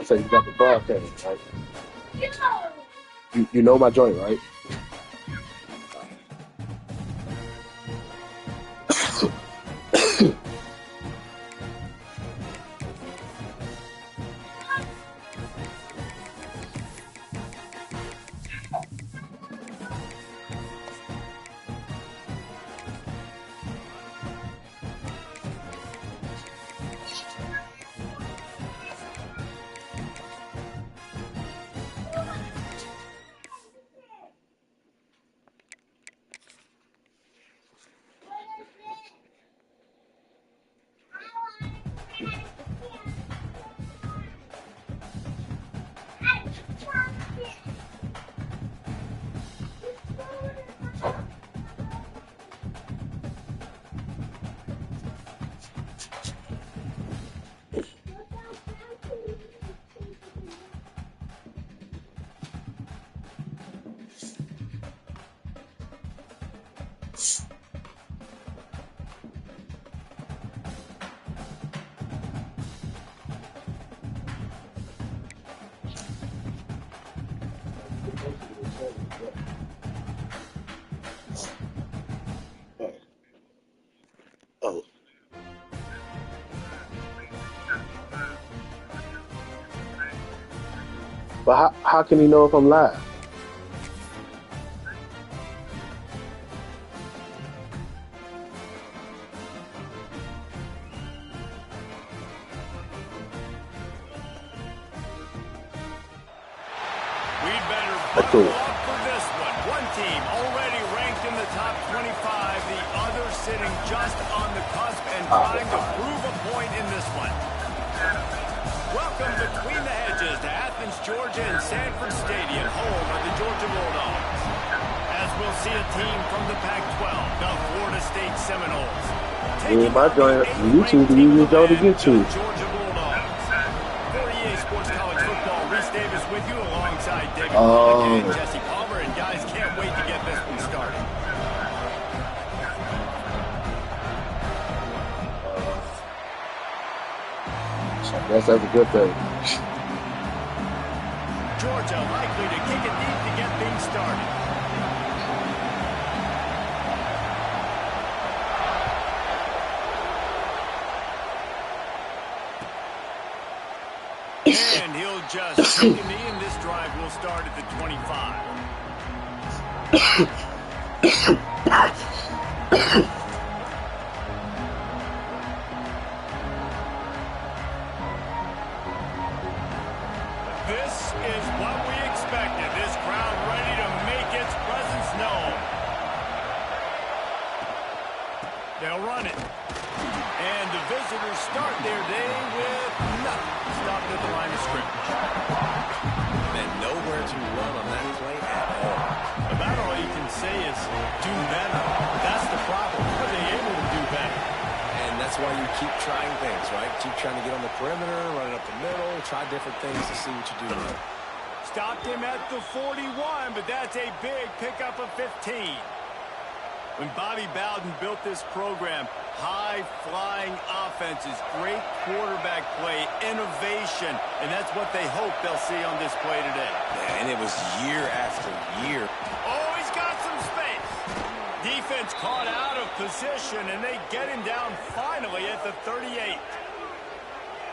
I said you got the broadcast, right? You know my joint, right? Oh, but how can he know if I'm live? We'd better That's buckle cool. up for this one. One team already ranked in the top 25, the other sitting just on the cusp and trying to prove a point in this one. Welcome between the hedges to Athens, Georgia and Sanford Stadium, home of the Georgia Bulldogs. As we'll see a team from the Pac-12, the Florida State Seminoles. Yeah, Taking my on joint, the YouTube, 8th-ranked the team in easiest the joint to land, get the to. Georgia Bulldogs. For EA Sports College Football, Reese Davis with you alongside David Pollack and Oh, Jesse Palmer. And guys, can't wait to get this one started. so I guess that's a good thing. Georgia likely to kick it deep to get things started. And he'll just take a knee, and this drive will start at the 25. This is what we expected. This crowd ready to make its presence known. They'll run it. And the visitors start their day with nothing. Stopped at the line of scrimmage. And nowhere to run on that play at all. About all you can say is do better. That's the problem. Are they able to do better? And that's why you keep trying things, right? Keep trying to get on the perimeter, run it up the middle, try different things to see what you do right. Stopped him at the 41, but that's a big pickup of 15. When Bobby Bowden built this program, high-flying offenses, great quarterback play, innovation, and that's what they hope they'll see on display today. Yeah, and it was year after year. Oh, he's got some space. Defense caught out of position, and they get him down finally at the 38.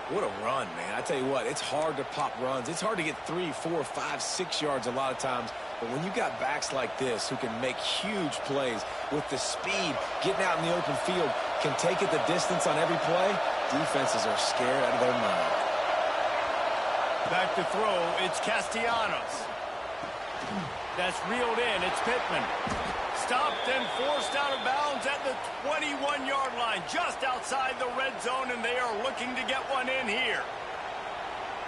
What a run, man. I tell you what, it's hard to pop runs. It's hard to get 3, 4, 5, 6 yards a lot of times. But when you got backs like this who can make huge plays with the speed, getting out in the open field, can take it the distance on every play, defenses are scared out of their mind. Back to throw, it's Castellanos. That's reeled in, it's Pittman. Stopped and forced out of bounds at the 21-yard line, just outside the red zone, and they are looking to get one in here.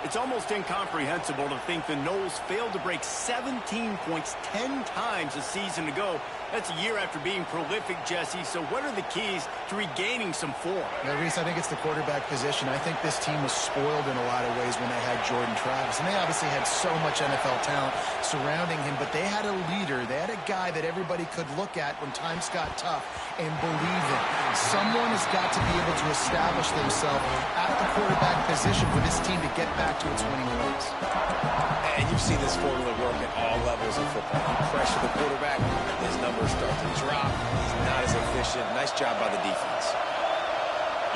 It's almost incomprehensible to think the Noles failed to break 17 points 10 times a season ago, That's a year after being prolific, Jesse. So what are the keys to regaining some form? Yeah, Reese, I think it's the quarterback position. I think this team was spoiled in a lot of ways when they had Jordan Travis. And they obviously had so much NFL talent surrounding him, but they had a leader. They had a guy that everybody could look at when times got tough and believe in. Someone has got to be able to establish themselves at the quarterback position for this team to get back to its winning ways. And you've seen this formula work at all levels of football. You pressure the quarterback, his numbers start to drop. He's not as efficient. Nice job by the defense.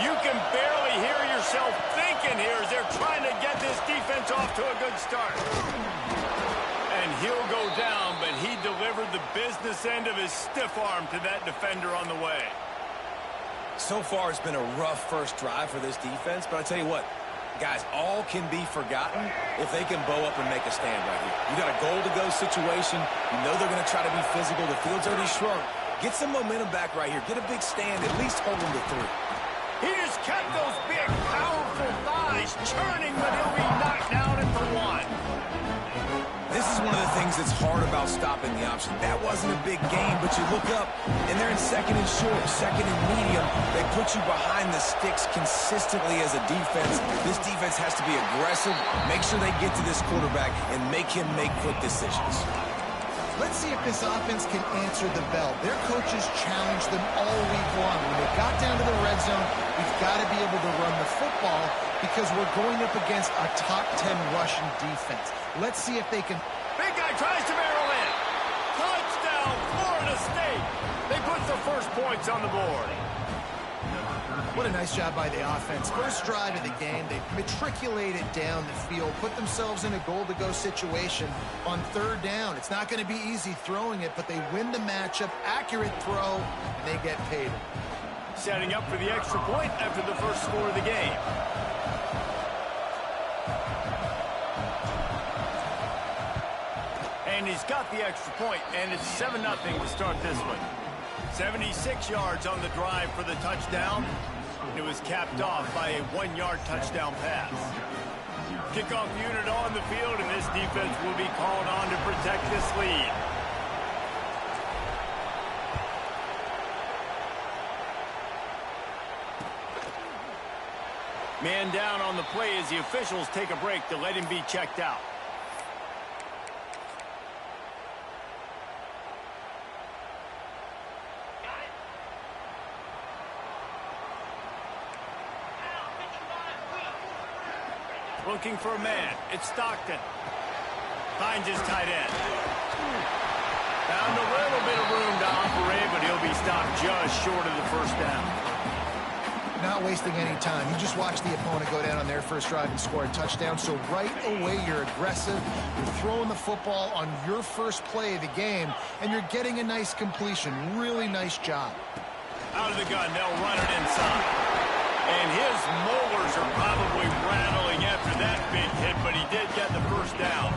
You can barely hear yourself thinking here as they're trying to get this defense off to a good start. And he'll go down, but he delivered the business end of his stiff arm to that defender on the way. So far, it's been a rough first drive for this defense, but I tell you what, guys, all can be forgotten if they can bow up and make a stand right here. You got a goal-to-go situation. You know they're going to try to be physical. The field's already shrunk. Get some momentum back right here. Get a big stand. At least hold them to 3. He just kept those big, powerful thighs churning, but he'll be knocked down at the 1. This is one of the things that's hard about stopping the option. That wasn't a big gain, but you look up, and they're in second and short, second and medium. They put you behind the sticks consistently as a defense. This defense has to be aggressive, make sure they get to this quarterback, and make him make quick decisions. Let's see if this offense can answer the bell. Their coaches challenged them all week long. When they got down to the red zone, we've got to be able to run the football because we're going up against a top 10 rushing defense. Let's see if they can. Big guy tries to barrel in. Touchdown, Florida State. They put the first points on the board. What a nice job by the offense. First drive of the game, they matriculated down the field, put themselves in a goal-to-go situation on third down. It's not going to be easy throwing it, but they win the matchup, accurate throw, and they get paid. Setting up for the extra point after the first score of the game. And he's got the extra point, and it's 7-0 to start this one. 76 yards on the drive for the touchdown. It was capped off by a 1-yard touchdown pass. Kickoff unit on the field, and this defense will be called on to protect this lead. Man down on the play as the officials take a break to let him be checked out. Looking for a man. It's Stockton. Finds his tight end. Found a little bit of room to operate, but he'll be stopped just short of the first down. Not wasting any time. You just watch the opponent go down on their first drive and score a touchdown. So right away, you're aggressive. You're throwing the football on your first play of the game, and you're getting a nice completion. Really nice job. Out of the gun, they'll run it inside. And his molars are probably rattling after that big hit, but he did get the first down.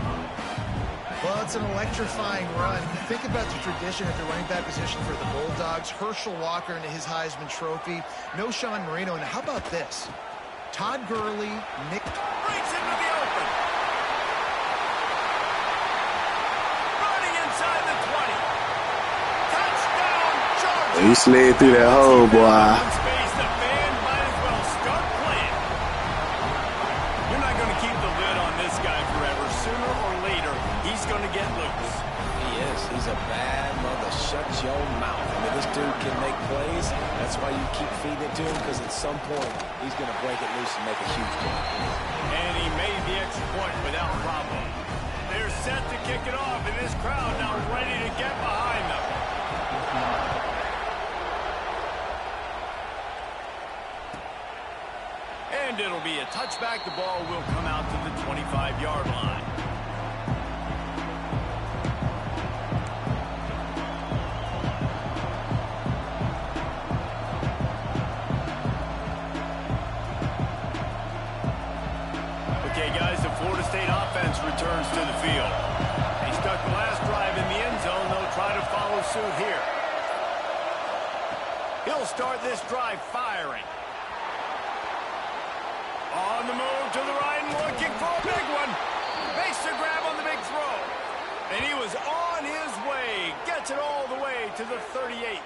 Well, it's an electrifying run. Think about the tradition at the running back position for the Bulldogs. Herschel Walker into his Heisman Trophy. No Sean Marino. And how about this? Todd Gurley, Nick... Breaks into the open. Running inside the 20. Touchdown, Georgia. He slid through that hole, boy. He's a bad mother. Shut your mouth. I mean, this dude can make plays. That's why you keep feeding it to him, because at some point, he's going to break it loose and make a huge play. And he made the extra point without problem. They're set to kick it off, and this crowd now ready to get behind them. And it'll be a touchback. The ball will come out to the 25-yard line. Okay, guys, the Florida State offense returns to the field. They stuck the last drive in the end zone. They'll try to follow suit here. He'll start this drive firing. On the move to the right and looking for a big one. Makes the grab on the big throw. And he was on on his way. Gets it all the way to the 38.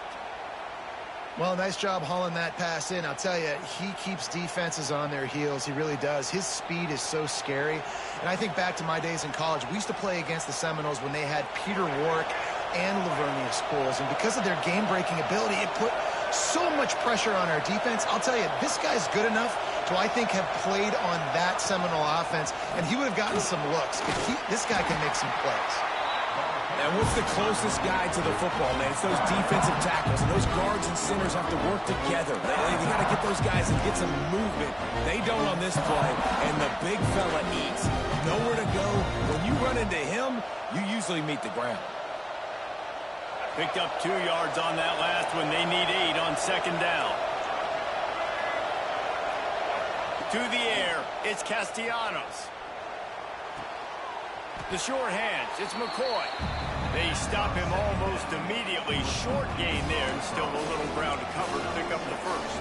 Well, nice job hauling that pass in. I'll tell you, he keeps defenses on their heels. He really does. His speed is so scary. And I think back to my days in college. We used to play against the Seminoles when they had Peter Warrick and Lavernius Pools. And because of their game-breaking ability, it put so much pressure on our defense. I'll tell you, this guy's good enough to, I think, have played on that Seminole offense. And he would have gotten some looks. This guy can make some plays. And what's the closest guy to the football, man? It's those defensive tackles, and those guards and centers have to work together. They got to get those guys and get some movement. They don't on this play, and the big fella eats. Nowhere to go. When you run into him, you usually meet the ground. Picked up 2 yards on that last one. They need 8 on second down. To the air, it's Castellanos. The short hands, it's McCoy. They stop him almost immediately. Short gain there, and still a little ground to cover to pick up the first.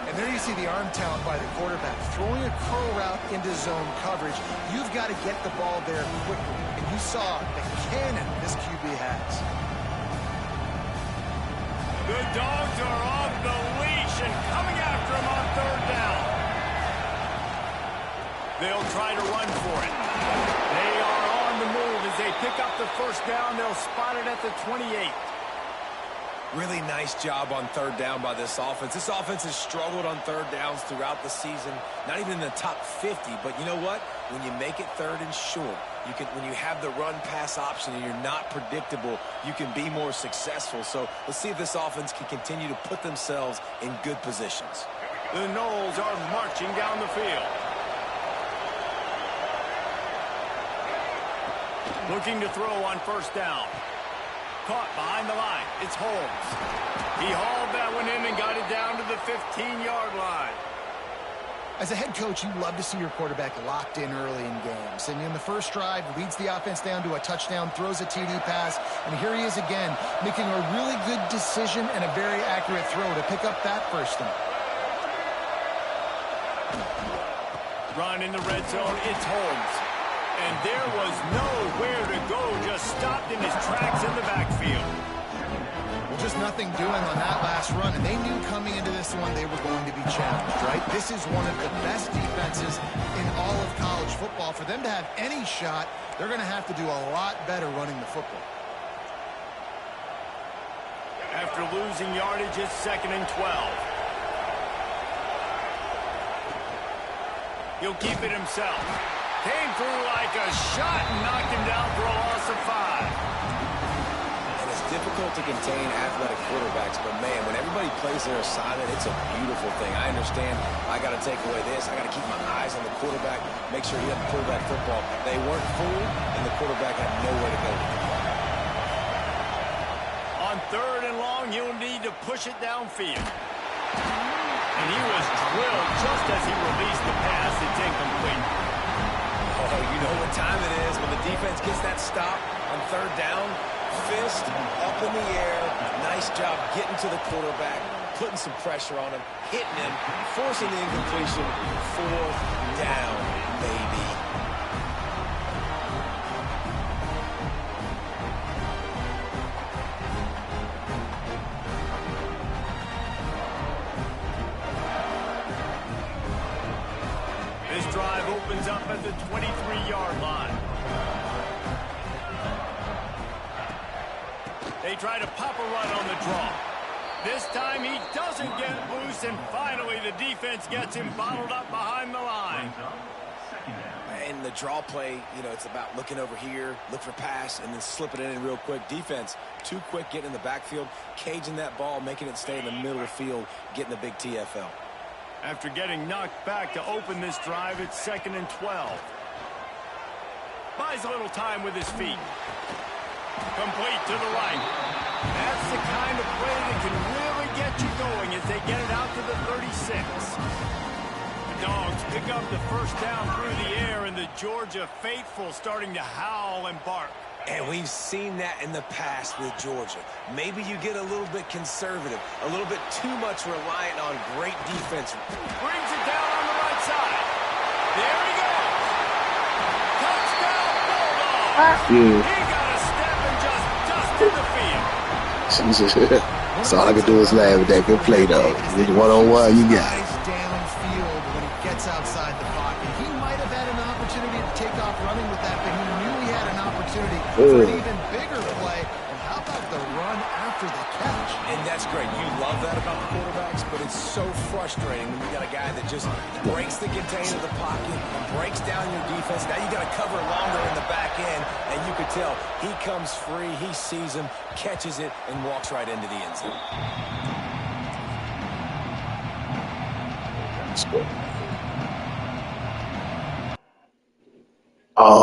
And there you see the arm talent by the quarterback. Throwing a curl route into zone coverage, you've got to get the ball there quickly. And you saw the cannon this QB has. The Dogs are off the leash and coming after him on third down. They'll try to run for it. They are on the move as they pick up the first down. They'll spot it at the 28. Really nice job on third down by this offense. This offense has struggled on third downs throughout the season, not even in the top 50. But you know what? When you make it third and short, when you have the run-pass option and you're not predictable, you can be more successful. So let's see if this offense can continue to put themselves in good positions. The Noles are marching down the field. Looking to throw on first down. Caught behind the line. It's Holmes. He hauled that one in and got it down to the 15-yard line. As a head coach, you love to see your quarterback locked in early in games. And in the first drive, leads the offense down to a touchdown, throws a TD pass, and here he is again, making a really good decision and a very accurate throw to pick up that first down. Run in the red zone. It's Holmes. And there was nowhere to go, just stopped in his tracks in the backfield. Well, just nothing doing on that last run, and they knew coming into this one they were going to be challenged, right? This is one of the best defenses in all of college football. For them to have any shot, they're going to have to do a lot better running the football. After losing yardage, it's 2nd and 12. He'll keep it himself. Came through like a shot and knocked him down for a loss of 5. And it's difficult to contain athletic quarterbacks, but man, when everybody plays their assignment, it's a beautiful thing. I understand I got to take away this. I got to keep my eyes on the quarterback, make sure he doesn't pull that football. They weren't fooled, and the quarterback had nowhere to go. On 3rd and long, you'll need to push it downfield. And he was drilled just as he released the pass. It's incomplete. Oh, you know what time it is when the defense gets that stop on third down. Fist up in the air. Nice job getting to the quarterback, putting some pressure on him, hitting him, forcing the incompletion. 4th down, baby. Drive opens up at the 23-yard line. They try to pop a run on the draw. This time he doesn't get loose, and finally the defense gets him bottled up behind the line. And the draw play, you know, it's about looking over here, look for pass, and then slipping it in real quick. Defense, too quick getting in the backfield, caging that ball, making it stay in the middle of the field, getting the big TFL. After getting knocked back to open this drive, it's 2nd and 12. Buys a little time with his feet. Complete to the right. That's the kind of play that can really get you going as they get it out to the 36. The Dogs pick up the first down through the air, and the Georgia faithful starting to howl and bark. And we've seen that in the past with Georgia. Maybe you get a little bit conservative, a little bit too much reliant on great defense. Brings it down on the right side. There he goes. Touchdown, Bulldogs. He got a step That's all I can do is laugh at that. Good play, though. With one-on-one, you got it. Downfield when he gets outside the pocket. He might have had an opportunity to take off running with that, but he knew he had an opportunity for an even bigger play. And how about the run after the catch? And that's great. You love that about the quarterbacks, but it's so frustrating when you got a guy that just breaks the container of the pocket, breaks down your defense. Now you got to cover longer in the back end, and you could tell he comes free, he sees him, catches it, and walks right into the end zone. Oh.